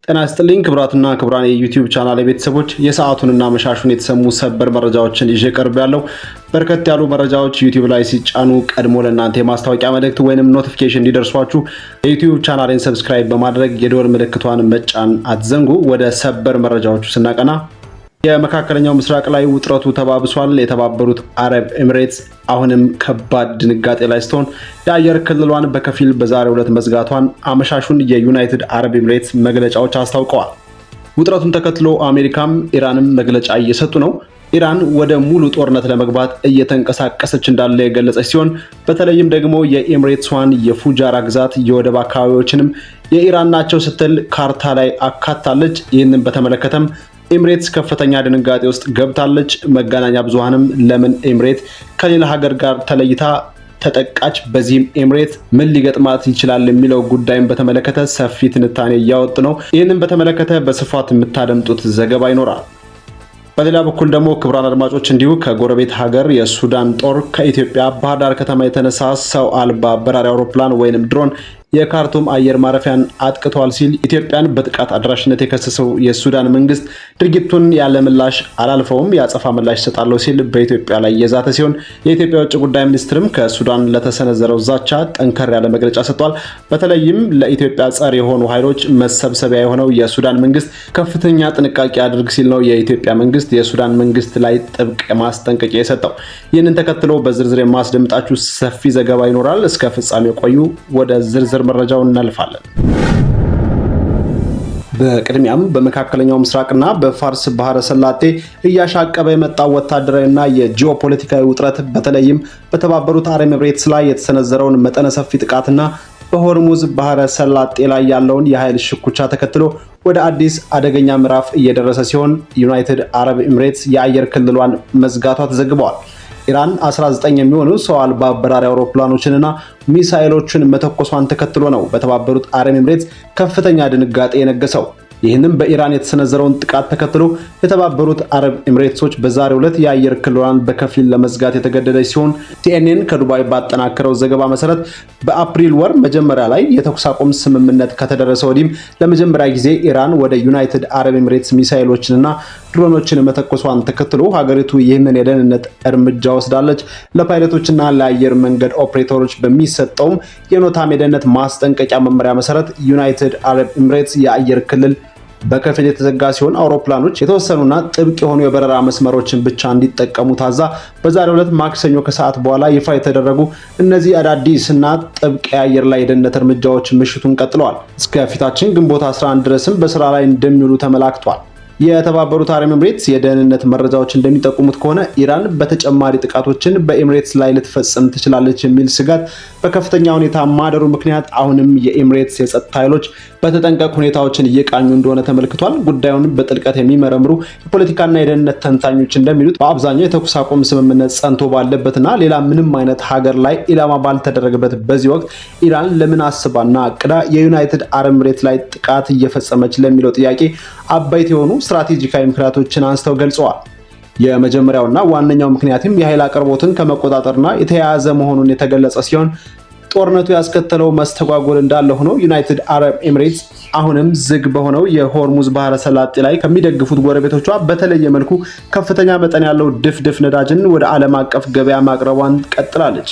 ጤና ይስጥልኝ ክብራትና ክብራን የዩቲዩብ ቻናል ቤተሰቦች የሰዓቱንና መሻሹን የተሰሙ ሰበር መረጃዎችን ይዤ ቀርቤያለሁ። በርከት ያሉ መረጃዎች ዩቲዩብ ላይ ሲጫኑ ቀድሞ ለእናንተ የማስታወቂያ መልእክት ወይንም ኖቲፊኬሽን እንዲደርሷችሁ የዩቲዩብ ቻናሌን ሰብስክራይብ በማድረግ የደወል ምልክቷን መጫን አትዘንጉ። ወደ ሰበር መረጃዎቹ ስናቀና የመካከለኛው ምስራቅ ላይ ውጥረቱ ተባብሷል። የተባበሩት አረብ ኤሚሬትስ አሁንም ከባድ ድንጋጤ ላይ ስትሆን የአየር ክልሏን በከፊል በዛሬው ዕለት መዝጋቷን አመሻሹን የዩናይትድ አረብ ኤሚሬትስ መግለጫዎች አስታውቀዋል። ውጥረቱን ተከትሎ አሜሪካም ኢራንም መግለጫ እየሰጡ ነው። ኢራን ወደ ሙሉ ጦርነት ለመግባት እየተንቀሳቀሰች እንዳለ የገለጸች ሲሆን በተለይም ደግሞ የኤሚሬትስዋን የፉጃራ ግዛት የወደብ አካባቢዎችንም የኢራን ናቸው ስትል ካርታ ላይ አካታለች። ይህንን በተመለከተም ኤሚሬትስ ከፍተኛ ድንጋጤ ውስጥ ገብታለች። መገናኛ ብዙሃንም ለምን ኤሚሬት ከሌላ ሀገር ጋር ተለይታ ተጠቃች፣ በዚህም ኤሚሬት ምን ሊገጥማት ይችላል የሚለው ጉዳይን በተመለከተ ሰፊ ትንታኔ እያወጡ ነው። ይህንን በተመለከተ በስፋት የምታደምጡት ዘገባ ይኖራል። በሌላ በኩል ደግሞ ክቡራን አድማጮች እንዲሁ ከጎረቤት ሀገር የሱዳን ጦር ከኢትዮጵያ ባህር ዳር ከተማ የተነሳ ሰው አልባ በራሪ አውሮፕላን ወይንም ድሮን የካርቱም አየር ማረፊያን አጥቅቷል ሲል ኢትዮጵያን በጥቃት አድራሽነት የከሰሰው የሱዳን መንግስት ድርጊቱን ያለ ምላሽ አላልፈውም ያጸፋ ምላሽ ሰጣለው ሲል በኢትዮጵያ ላይ የዛተ ሲሆን የኢትዮጵያ ውጭ ጉዳይ ሚኒስትርም ከሱዳን ለተሰነዘረው ዛቻ ጠንከር ያለ መግለጫ ሰጥቷል። በተለይም ለኢትዮጵያ ጸር የሆኑ ኃይሎች መሰብሰቢያ የሆነው የሱዳን መንግስት ከፍተኛ ጥንቃቄ አድርግ ሲል ነው የኢትዮጵያ መንግስት የሱዳን መንግስት ላይ ጥብቅ ማስጠንቀቂያ የሰጠው። ይህንን ተከትሎ በዝርዝር የማስደምጣችሁ ሰፊ ዘገባ ይኖራል። እስከ ፍጻሜ ቆዩ። ወደ ዝርዝር መረጃውን እናልፋለን። በቅድሚያም በመካከለኛው ምስራቅና በፋርስ ባህረ ሰላጤ እያሻቀበ የመጣው ወታደራዊና የጂኦፖለቲካዊ ውጥረት በተለይም በተባበሩት አረብ ኤሚሬትስ ላይ የተሰነዘረውን መጠነ ሰፊ ጥቃትና በሆርሙዝ ባህረ ሰላጤ ላይ ያለውን የኃይል ሽኩቻ ተከትሎ ወደ አዲስ አደገኛ ምዕራፍ እየደረሰ ሲሆን ዩናይትድ አረብ ኤሚሬትስ የአየር ክልሏን መዝጋቷ ተዘግቧል። ኢራን 19 የሚሆኑ ሰው አልባ በራሪ አውሮፕላኖችንና ሚሳኤሎችን መተኮሷን ተከትሎ ነው በተባበሩት አረብ ኤሚሬትስ ከፍተኛ ድንጋጤ የነገሰው። ይህንም በኢራን የተሰነዘረውን ጥቃት ተከትሎ የተባበሩት አረብ ኤሚሬትሶች በዛሬው ዕለት የአየር ክልሏን በከፊል ለመዝጋት የተገደደች ሲሆን ሲኤንኤን ከዱባይ ባጠናከረው ዘገባ መሰረት በአፕሪል ወር መጀመሪያ ላይ የተኩስ አቁም ስምምነት ከተደረሰ ወዲህም ለመጀመሪያ ጊዜ ኢራን ወደ ዩናይትድ አረብ ኤሚሬትስ ሚሳኤሎችንና ድሮኖችን መተኮሷን ተከትሎ ሀገሪቱ ይህንን የደህንነት እርምጃ ወስዳለች። ለፓይለቶችና ለአየር መንገድ ኦፕሬተሮች በሚሰጠውም የኖታም የደህንነት ማስጠንቀቂያ መመሪያ መሰረት ዩናይትድ አረብ ኤሚሬትስ የአየር ክልል በከፊል የተዘጋ ሲሆን አውሮፕላኖች የተወሰኑና ጥብቅ የሆኑ የበረራ መስመሮችን ብቻ እንዲጠቀሙ ታዛ በዛሬው ዕለት ማክሰኞ ከሰዓት በኋላ ይፋ የተደረጉ እነዚህ አዳዲስና ጥብቅ የአየር ላይ የደህንነት እርምጃዎች ምሽቱን ቀጥለዋል። እስከ ፊታችን ግንቦት 11 ድረስም በስራ ላይ እንደሚውሉ ተመላክቷል። የተባበሩት አረብ ኤሚሬትስ የደህንነት መረጃዎች እንደሚጠቁሙት ከሆነ ኢራን በተጨማሪ ጥቃቶችን በኤሚሬትስ ላይ ልትፈጽም ትችላለች የሚል ስጋት በከፍተኛ ሁኔታ ማደሩ ምክንያት አሁንም የኤሚሬትስ የጸጥታ ኃይሎች በተጠንቀቅ ሁኔታዎችን እየቃኙ እንደሆነ ተመልክቷል። ጉዳዩን በጥልቀት የሚመረምሩ የፖለቲካና የደህንነት ተንታኞች እንደሚሉት በአብዛኛው የተኩስ አቁም ስምምነት ጸንቶ ባለበትና ሌላ ምንም አይነት ሀገር ላይ ኢላማ ባልተደረገበት በዚህ ወቅት ኢራን ለምን አስባና አቅዳ የዩናይትድ አረብ ኤሚሬትስ ላይ ጥቃት እየፈጸመች ለሚለው ጥያቄ አበይት የሆኑ ስትራቴጂካዊ ምክንያቶችን አንስተው ገልጸዋል። የመጀመሪያውና ዋነኛው ምክንያትም የኃይል አቅርቦትን ከመቆጣጠርና የተያያዘ መሆኑን የተገለጸ ሲሆን ጦርነቱ ያስከተለው መስተጓጎል እንዳለ ሆኖ ዩናይትድ አረብ ኤሚሬትስ አሁንም ዝግ በሆነው የሆርሙዝ ባህረ ሰላጤ ላይ ከሚደግፉት ጎረቤቶቿ በተለየ መልኩ ከፍተኛ መጠን ያለው ድፍድፍ ነዳጅን ወደ ዓለም አቀፍ ገበያ ማቅረቧን ቀጥላለች።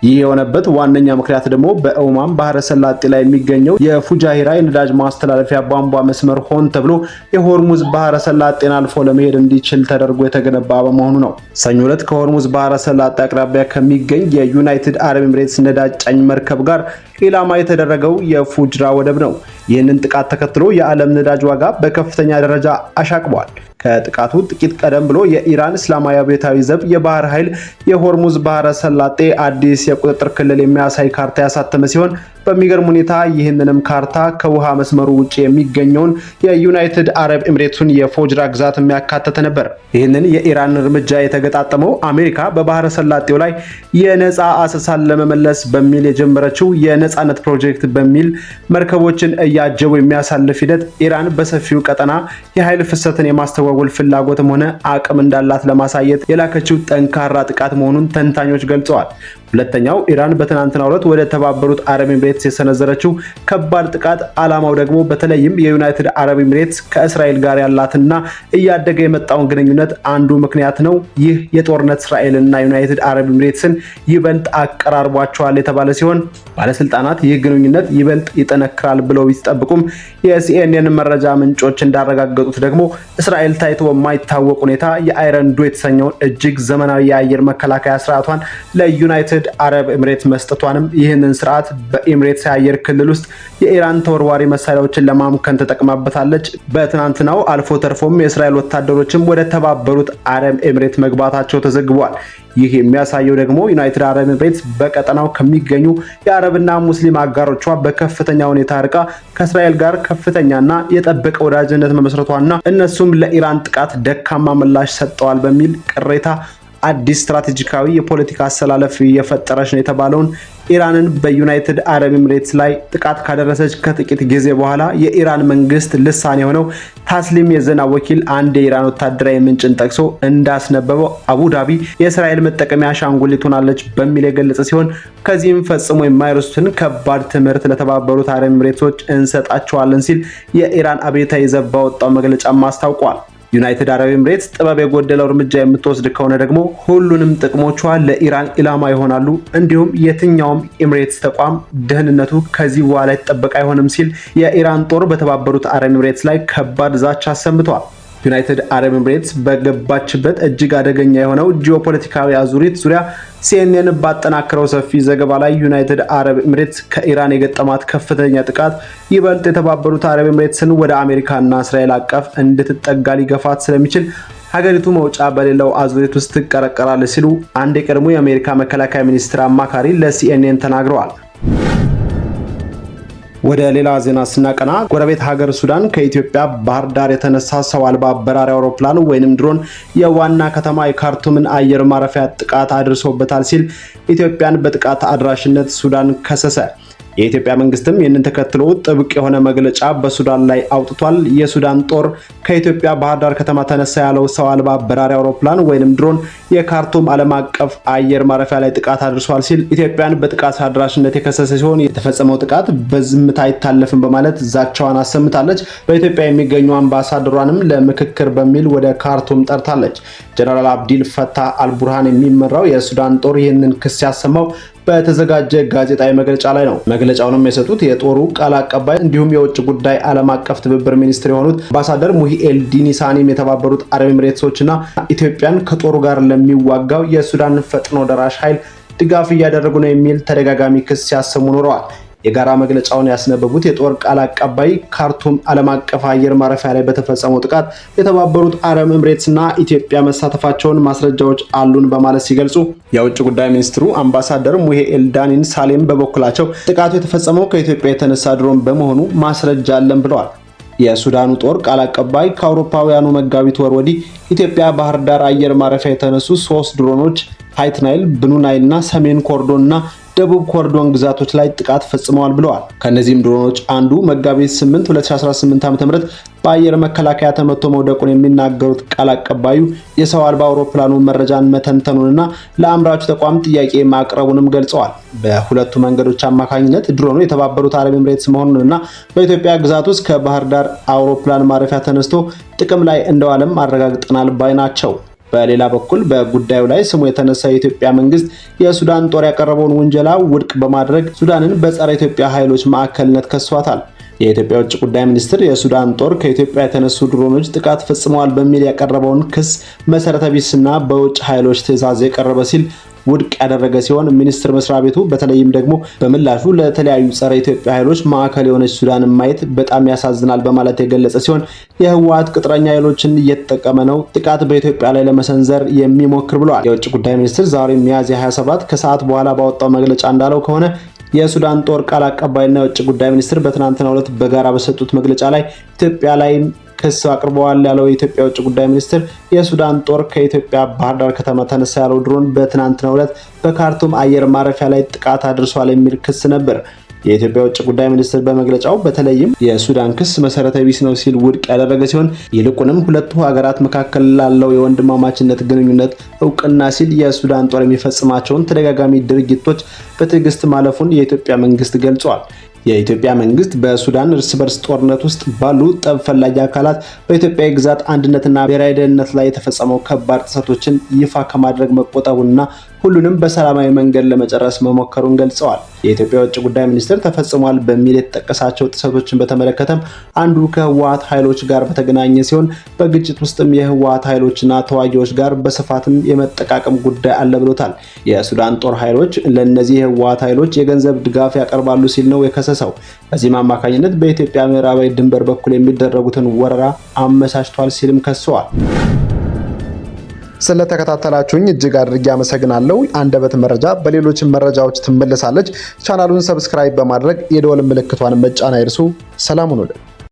ይህ የሆነበት ዋነኛ ምክንያት ደግሞ በኦማን ባህረ ሰላጤ ላይ የሚገኘው የፉጃሂራ የነዳጅ ማስተላለፊያ ቧንቧ መስመር ሆን ተብሎ የሆርሙዝ ባህረ ሰላጤን አልፎ ለመሄድ እንዲችል ተደርጎ የተገነባ በመሆኑ ነው። ሰኞ ዕለት ከሆርሙዝ ባህረ ሰላጤ አቅራቢያ ከሚገኝ የዩናይትድ አረብ ኤሚሬትስ ነዳጅ ጫኝ መርከብ ጋር ኢላማ የተደረገው የፉጅራ ወደብ ነው። ይህንን ጥቃት ተከትሎ የዓለም ነዳጅ ዋጋ በከፍተኛ ደረጃ አሻቅቧል። ከጥቃቱ ጥቂት ቀደም ብሎ የኢራን እስላማዊ አብዮታዊ ዘብ የባህር ኃይል የሆርሙዝ ባህረ ሰላጤ አዲስ የቁጥጥር ክልል የሚያሳይ ካርታ ያሳተመ ሲሆን በሚገርም ሁኔታ ይህንንም ካርታ ከውሃ መስመሩ ውጪ የሚገኘውን የዩናይትድ አረብ ኤሚሬትሱን የፎጅራ ግዛት የሚያካተተ ነበር። ይህንን የኢራን እርምጃ የተገጣጠመው አሜሪካ በባህረ ሰላጤው ላይ የነፃ አሰሳን ለመመለስ በሚል የጀመረችው የነጻነት ፕሮጀክት በሚል መርከቦችን እያጀቡ የሚያሳልፍ ሂደት ኢራን በሰፊው ቀጠና የኃይል ፍሰትን የማስተጓጎል ፍላጎትም ሆነ አቅም እንዳላት ለማሳየት የላከችው ጠንካራ ጥቃት መሆኑን ተንታኞች ገልጸዋል። ሁለተኛው ኢራን በትናንትናው ዕለት ወደ ተባበሩት አረብ ኤሚሬትስ የሰነዘረችው ከባድ ጥቃት ዓላማው ደግሞ በተለይም የዩናይትድ አረብ ኤሚሬትስ ከእስራኤል ጋር ያላትና እያደገ የመጣውን ግንኙነት አንዱ ምክንያት ነው። ይህ የጦርነት እስራኤልና ዩናይትድ አረብ ኤሚሬትስን ይበልጥ አቀራርቧቸዋል የተባለ ሲሆን ባለስልጣናት ይህ ግንኙነት ይበልጥ ይጠነክራል ብለው ቢጠብቁም የሲኤንኤን መረጃ ምንጮች እንዳረጋገጡት ደግሞ እስራኤል ታይቶ በማይታወቅ ሁኔታ የአይረን ዶ የተሰኘውን እጅግ ዘመናዊ የአየር መከላከያ ስርዓቷን ለዩናይትድ አረብ ኤሚሬትስ መስጠቷንም ይህንን ስርዓት በኤሚሬትስ የአየር ክልል ውስጥ የኢራን ተወርዋሪ መሳሪያዎችን ለማምከን ተጠቅማበታለች። በትናንትናው አልፎ ተርፎም የእስራኤል ወታደሮችም ወደ ተባበሩት አረብ ኤሚሬትስ መግባታቸው ተዘግቧል። ይህ የሚያሳየው ደግሞ ዩናይትድ አረብ ኤሚሬትስ በቀጠናው ከሚገኙ የአረብና ሙስሊም አጋሮቿ በከፍተኛ ሁኔታ ርቃ ከእስራኤል ጋር ከፍተኛና የጠበቀ ወዳጅነት መመስረቷና እነሱም ለኢራን ጥቃት ደካማ ምላሽ ሰጥተዋል በሚል ቅሬታ አዲስ ስትራቴጂካዊ የፖለቲካ አሰላለፍ የፈጠረች ነው የተባለውን ኢራንን በዩናይትድ አረብ ኤሚሬትስ ላይ ጥቃት ካደረሰች ከጥቂት ጊዜ በኋላ የኢራን መንግስት ልሳን የሆነው ታስሊም የዜና ወኪል አንድ የኢራን ወታደራዊ ምንጭን ጠቅሶ እንዳስነበበው አቡዳቢ የእስራኤል መጠቀሚያ አሻንጉሊት ሆናለች በሚል የገለጸ ሲሆን ከዚህም ፈጽሞ የማይረሱትን ከባድ ትምህርት ለተባበሩት አረብ ኤሚሬቶች እንሰጣቸዋለን ሲል የኢራን አብዮታዊ ዘብ ባወጣው መግለጫም አስታውቋል። ዩናይትድ አረብ ኤሚሬትስ ጥበብ የጎደለው እርምጃ የምትወስድ ከሆነ ደግሞ ሁሉንም ጥቅሞቿ ለኢራን ኢላማ ይሆናሉ፣ እንዲሁም የትኛውም ኤሚሬትስ ተቋም ደህንነቱ ከዚህ በኋላ የተጠበቀ አይሆንም ሲል የኢራን ጦር በተባበሩት አረብ ኤሚሬትስ ላይ ከባድ ዛቻ አሰምቷል። ዩናይትድ አረብ ኤሚሬትስ በገባችበት እጅግ አደገኛ የሆነው ጂኦፖለቲካዊ አዙሪት ዙሪያ ሲኤንኤን ባጠናከረው ሰፊ ዘገባ ላይ ዩናይትድ አረብ ኤሚሬትስ ከኢራን የገጠማት ከፍተኛ ጥቃት ይበልጥ የተባበሩት አረብ ኤሚሬትስን ወደ አሜሪካና እስራኤል አቀፍ እንድትጠጋ ሊገፋት ስለሚችል ሀገሪቱ መውጫ በሌለው አዙሪት ውስጥ ትቀረቀራለች ሲሉ አንድ የቀድሞ የአሜሪካ መከላከያ ሚኒስትር አማካሪ ለሲኤንኤን ተናግረዋል። ወደ ሌላ ዜና ስናቀና ጎረቤት ሀገር ሱዳን ከኢትዮጵያ ባህር ዳር የተነሳ ሰው አልባ በራሪ አውሮፕላን ወይንም ድሮን የዋና ከተማ የካርቱምን አየር ማረፊያ ጥቃት አድርሶበታል ሲል ኢትዮጵያን በጥቃት አድራሽነት ሱዳን ከሰሰ። የኢትዮጵያ መንግስትም ይህንን ተከትሎ ጥብቅ የሆነ መግለጫ በሱዳን ላይ አውጥቷል። የሱዳን ጦር ከኢትዮጵያ ባህር ዳር ከተማ ተነሳ ያለው ሰው አልባ በራሪ አውሮፕላን ወይንም ድሮን የካርቱም ዓለም አቀፍ አየር ማረፊያ ላይ ጥቃት አድርሷል ሲል ኢትዮጵያን በጥቃት አድራሽነት የከሰሰ ሲሆን የተፈጸመው ጥቃት በዝምታ አይታለፍም በማለት ዛቻዋን አሰምታለች። በኢትዮጵያ የሚገኙ አምባሳደሯንም ለምክክር በሚል ወደ ካርቱም ጠርታለች። ጀነራል አብዲል ፈታህ አልቡርሃን የሚመራው የሱዳን ጦር ይህንን ክስ ያሰማው በተዘጋጀ ጋዜጣዊ መግለጫ ላይ ነው። መግለጫውንም የሰጡት የጦሩ ቃል አቀባይ እንዲሁም የውጭ ጉዳይ ዓለም አቀፍ ትብብር ሚኒስትር የሆኑት አምባሳደር ሙሂኤል ዲኒ ሳኒም የተባበሩት አረብ ኤሚሬቶችና ኢትዮጵያን ከጦሩ ጋር ለሚዋጋው የሱዳን ፈጥኖ ደራሽ ኃይል ድጋፍ እያደረጉ ነው የሚል ተደጋጋሚ ክስ ሲያሰሙ ኖረዋል። የጋራ መግለጫውን ያስነበቡት የጦር ቃል አቀባይ ካርቱም ዓለም አቀፍ አየር ማረፊያ ላይ በተፈጸመው ጥቃት የተባበሩት አረብ ኤሚሬትስና ኢትዮጵያ መሳተፋቸውን ማስረጃዎች አሉን በማለት ሲገልጹ የውጭ ጉዳይ ሚኒስትሩ አምባሳደር ሙሂኤል ዲኒ ሳሌም በበኩላቸው ጥቃቱ የተፈጸመው ከኢትዮጵያ የተነሳ ድሮን በመሆኑ ማስረጃ አለን ብለዋል። የሱዳኑ ጦር ቃል አቀባይ ከአውሮፓውያኑ መጋቢት ወር ወዲህ ኢትዮጵያ ባህር ዳር አየር ማረፊያ የተነሱ 3 ድሮኖች ሃይት ናይል፣ ብሉ ናይል እና ሰሜን ኮርዶንና ደቡብ ኮርዶን ግዛቶች ላይ ጥቃት ፈጽመዋል ብለዋል። ከነዚህም ድሮኖች አንዱ መጋቢት 8 2018 ዓ.ም በአየር መከላከያ ተመቶ መውደቁን የሚናገሩት ቃል አቀባዩ የሰው አልባ አውሮፕላኑ መረጃን መተንተኑንና ለአምራቹ ተቋም ጥያቄ ማቅረቡንም ገልጸዋል። በሁለቱ መንገዶች አማካኝነት ድሮኑ የተባበሩት አረብ ኤሚሬትስ መሆኑንና በኢትዮጵያ ግዛት ውስጥ ከባህር ዳር አውሮፕላን ማረፊያ ተነስቶ ጥቅም ላይ እንደዋለም አረጋግጠናል ባይ ናቸው። በሌላ በኩል በጉዳዩ ላይ ስሙ የተነሳ የኢትዮጵያ መንግስት የሱዳን ጦር ያቀረበውን ውንጀላ ውድቅ በማድረግ ሱዳንን በጸረ ኢትዮጵያ ኃይሎች ማዕከልነት ከሷታል። የኢትዮጵያ ውጭ ጉዳይ ሚኒስትር የሱዳን ጦር ከኢትዮጵያ የተነሱ ድሮኖች ጥቃት ፈጽመዋል በሚል ያቀረበውን ክስ መሰረተ ቢስና በውጭ ኃይሎች ትዕዛዝ የቀረበ ሲል ውድቅ ያደረገ ሲሆን ሚኒስትር መስሪያ ቤቱ በተለይም ደግሞ በምላሹ ለተለያዩ ጸረ ኢትዮጵያ ኃይሎች ማዕከል የሆነች ሱዳንን ማየት በጣም ያሳዝናል በማለት የገለጸ ሲሆን የህወሓት ቅጥረኛ ኃይሎችን እየተጠቀመ ነው ጥቃት በኢትዮጵያ ላይ ለመሰንዘር የሚሞክር ብለዋል። የውጭ ጉዳይ ሚኒስትር ዛሬ ሚያዝያ 27 ከሰዓት በኋላ ባወጣው መግለጫ እንዳለው ከሆነ የሱዳን ጦር ቃል አቀባይና የውጭ ጉዳይ ሚኒስትር በትናንትናው ዕለት በጋራ በሰጡት መግለጫ ላይ ኢትዮጵያ ላይ ክስ አቅርበዋል ያለው የኢትዮጵያ ውጭ ጉዳይ ሚኒስትር የሱዳን ጦር ከኢትዮጵያ ባህር ዳር ከተማ ተነሳ ያለው ድሮን በትናንትናው ዕለት በካርቱም አየር ማረፊያ ላይ ጥቃት አድርሷል የሚል ክስ ነበር። የኢትዮጵያ ውጭ ጉዳይ ሚኒስትር በመግለጫው በተለይም የሱዳን ክስ መሰረተ ቢስ ነው ሲል ውድቅ ያደረገ ሲሆን ይልቁንም ሁለቱ ሀገራት መካከል ላለው የወንድማማችነት ግንኙነት እውቅና ሲል የሱዳን ጦር የሚፈጽማቸውን ተደጋጋሚ ድርጊቶች በትዕግስት ማለፉን የኢትዮጵያ መንግስት ገልጿል። የኢትዮጵያ መንግስት በሱዳን እርስ በርስ ጦርነት ውስጥ ባሉ ጠብ ፈላጊ አካላት በኢትዮጵያ ግዛት አንድነትና ብሔራዊ ደህንነት ላይ የተፈጸመው ከባድ ጥሰቶችን ይፋ ከማድረግ መቆጠቡንና ሁሉንም በሰላማዊ መንገድ ለመጨረስ መሞከሩን ገልጸዋል። የኢትዮጵያ ውጭ ጉዳይ ሚኒስትር ተፈጽሟል በሚል የተጠቀሳቸው ጥሰቶችን በተመለከተም አንዱ ከህወሓት ኃይሎች ጋር በተገናኘ ሲሆን በግጭት ውስጥም የህወሓት ኃይሎችና ተዋጊዎች ጋር በስፋትም የመጠቃቀም ጉዳይ አለ ብሎታል። የሱዳን ጦር ኃይሎች ለእነዚህ የህወሓት ኃይሎች የገንዘብ ድጋፍ ያቀርባሉ ሲል ነው የከሰሰው። በዚህም አማካኝነት በኢትዮጵያ ምዕራባዊ ድንበር በኩል የሚደረጉትን ወረራ አመቻችቷል ሲልም ከሰዋል። ስለተከታተላችሁኝ እጅግ አድርጌ አመሰግናለሁ። አንደበት መረጃ በሌሎች መረጃዎች ትመለሳለች። ቻናሉን ሰብስክራይብ በማድረግ የደወል ምልክቷን መጫን አይርሱ። ሰላም ሁኑልን።